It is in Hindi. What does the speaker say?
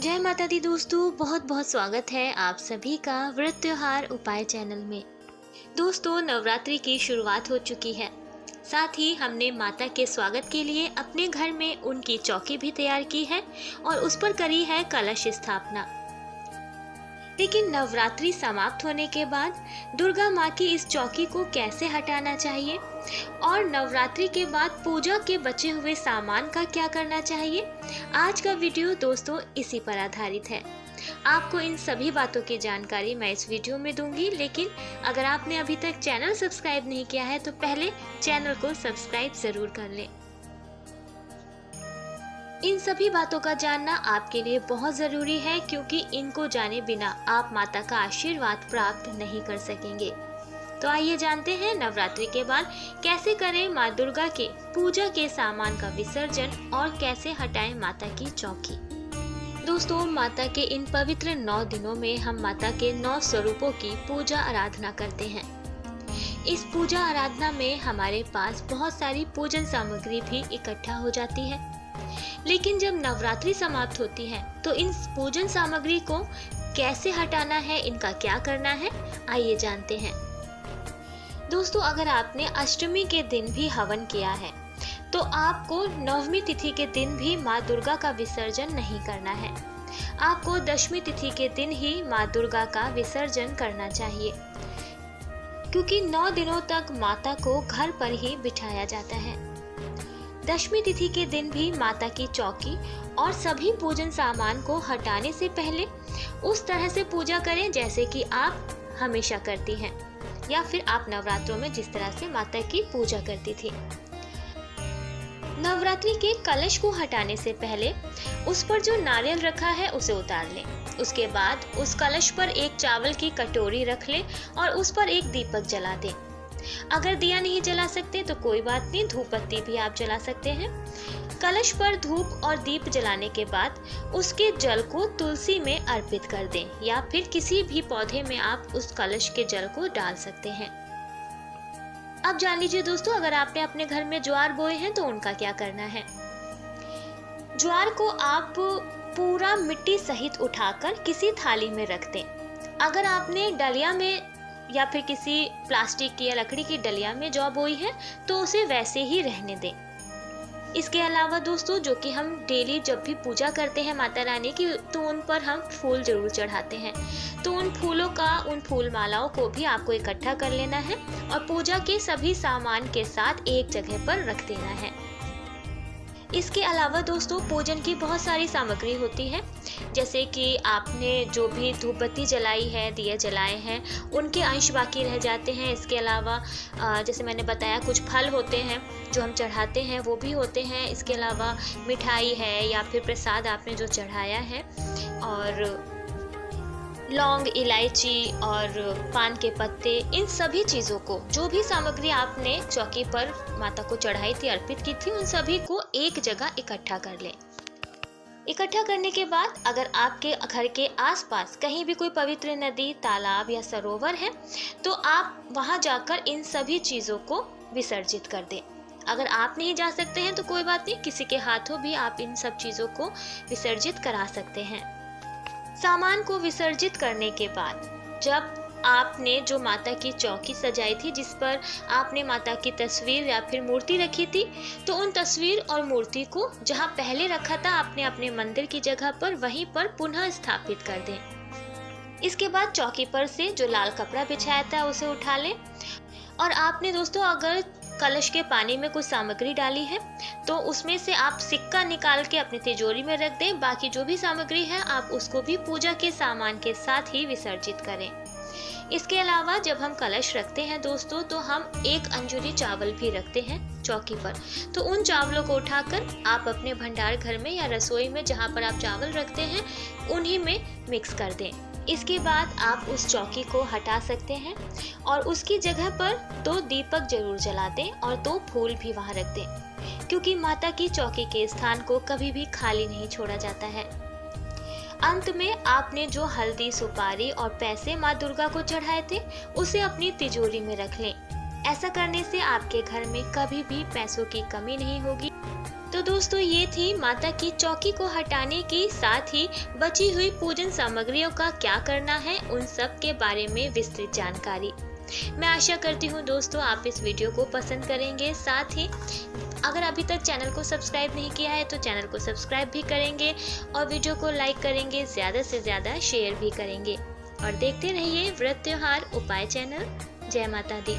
जय माता दी दोस्तों, बहुत बहुत स्वागत है आप सभी का व्रत त्योहार उपाय चैनल में। दोस्तों, नवरात्रि की शुरुआत हो चुकी है। साथ ही हमने माता के स्वागत के लिए अपने घर में उनकी चौकी भी तैयार की है और उस पर करी है कलश स्थापना। लेकिन नवरात्रि समाप्त होने के बाद दुर्गा माँ की इस चौकी को कैसे हटाना चाहिए और नवरात्रि के बाद पूजा के बचे हुए सामान का क्या करना चाहिए, आज का वीडियो दोस्तों इसी पर आधारित है। आपको इन सभी बातों की जानकारी मैं इस वीडियो में दूंगी, लेकिन अगर आपने अभी तक चैनल सब्सक्राइब नहीं किया है तो पहले चैनल को सब्सक्राइब जरूर कर लें। इन सभी बातों का जानना आपके लिए बहुत जरूरी है, क्योंकि इनको जाने बिना आप माता का आशीर्वाद प्राप्त नहीं कर सकेंगे। तो आइए जानते हैं नवरात्रि के बाद कैसे करें माँ दुर्गा के पूजा के सामान का विसर्जन और कैसे हटाएं माता की चौकी। दोस्तों, माता के इन पवित्र 9 दिनों में हम माता के 9 स्वरूपों की पूजा आराधना करते हैं। इस पूजा आराधना में हमारे पास बहुत सारी पूजन सामग्री भी इकट्ठा हो जाती है। लेकिन जब नवरात्रि समाप्त होती है तो इन पूजन सामग्री को कैसे हटाना है, इनका क्या करना है, आइए जानते हैं। दोस्तों, अगर आपने अष्टमी के दिन भी हवन किया है तो आपको नवमी तिथि के दिन भी माँ दुर्गा का विसर्जन नहीं करना है। आपको दशमी तिथि के दिन ही माँ दुर्गा का विसर्जन करना चाहिए, क्योंकि 9 दिनों तक माता को घर पर ही बिठाया जाता है। दशमी तिथि के दिन भी माता की चौकी और सभी पूजन सामान को हटाने से पहले उस तरह से पूजा करें जैसे कि आप हमेशा करती हैं, या फिर आप नवरात्रों में जिस तरह से माता की पूजा करती थी। नवरात्रि के कलश को हटाने से पहले उस पर जो नारियल रखा है उसे उतार लें। उसके बाद उस कलश पर एक चावल की कटोरी रख लें और उस पर एक दीपक जला दें। अगर दिया नहीं जला सकते तो कोई बात नहीं, धूप बत्ती भी आप जला सकते हैं। कलश पर धूप और दीप जलाने के बाद उसके जल को तुलसी में अर्पित कर दें, या फिर किसी भी पौधे में आप उस कलश के जल को डाल सकते हैं। अब जान लीजिए दोस्तों, अगर आपने अपने घर में ज्वार बोए हैं तो उनका क्या करना है। ज्वार को आप पूरा मिट्टी सहित उठाकर किसी थाली में रख दें। अगर आपने डलिया में या फिर किसी प्लास्टिक की या लकड़ी की डलिया में जौ बोई है तो उसे वैसे ही रहने दें। इसके अलावा दोस्तों, जो कि हम डेली जब भी पूजा करते हैं माता रानी की, तो उन पर हम फूल जरूर चढ़ाते हैं। तो उन फूलों का, उन फूल मालाओं को भी आपको इकट्ठा कर लेना है और पूजा के सभी सामान के साथ एक जगह पर रख देना है। इसके अलावा दोस्तों, पूजन की बहुत सारी सामग्री होती है, जैसे कि आपने जो भी धूप बत्ती जलाई है, दिए जलाए हैं, उनके अंश बाकी रह जाते हैं। इसके अलावा जैसे मैंने बताया, कुछ फल होते हैं जो हम चढ़ाते हैं, वो भी होते हैं। इसके अलावा मिठाई है या फिर प्रसाद आपने जो चढ़ाया है, और लौंग, इलायची और पान के पत्ते, इन सभी चीज़ों को, जो भी सामग्री आपने चौकी पर माता को चढ़ाई थी, अर्पित की थी, उन सभी को एक जगह इकट्ठा कर लें। इकट्ठा करने के बाद अगर आपके घर के आसपास कहीं भी कोई पवित्र नदी, तालाब या सरोवर है तो आप वहां जाकर इन सभी चीज़ों को विसर्जित कर दें। अगर आप नहीं जा सकते हैं तो कोई बात नहीं, किसी के हाथों भी आप इन सब चीज़ों को विसर्जित करा सकते हैं। सामान को विसर्जित करने के बाद जब आपने जो माता की चौकी सजाई थी, जिस पर आपने माता की तस्वीर या फिर मूर्ति रखी थी, तो उन तस्वीर और मूर्ति को जहां पहले रखा था आपने अपने मंदिर की जगह पर, वहीं पर पुनः स्थापित कर दें। इसके बाद चौकी पर से जो लाल कपड़ा बिछाया था उसे उठा लें, और आपने दोस्तों अगर कलश के पानी में कुछ सामग्री डाली है तो उसमें से आप सिक्का निकाल के अपनी तिजोरी में रख दें। बाकी जो भी सामग्री है आप उसको भी पूजा के सामान के साथ ही विसर्जित करें। इसके अलावा जब हम कलश रखते हैं दोस्तों, तो हम एक अंजुरी चावल भी रखते हैं चौकी पर। तो उन चावलों को उठाकर आप अपने भंडार घर में या रसोई में जहाँ पर आप चावल रखते हैं उन्हीं में मिक्स कर दें। इसके बाद आप उस चौकी को हटा सकते हैं और उसकी जगह पर 2 दीपक जरूर जला दें और 2 फूल भी वहाँ रख दें, क्योंकि माता की चौकी के स्थान को कभी भी खाली नहीं छोड़ा जाता है। अंत में आपने जो हल्दी, सुपारी और पैसे माँ दुर्गा को चढ़ाए थे उसे अपनी तिजोरी में रख लें। ऐसा करने से आपके घर में कभी भी पैसों की कमी नहीं होगी तो दोस्तों ये थी माता की चौकी को हटाने की, साथ ही बची हुई पूजन सामग्रियों का क्या करना है उन सब के बारे में विस्तृत जानकारी। मैं आशा करती हूँ दोस्तों आप इस वीडियो को पसंद करेंगे। साथ ही अगर अभी तक चैनल को सब्सक्राइब नहीं किया है तो चैनल को सब्सक्राइब भी करेंगे और वीडियो को लाइक करेंगे, ज़्यादा से ज़्यादा शेयर भी करेंगे और देखते रहिए व्रत त्योहार उपाय चैनल। जय माता दी।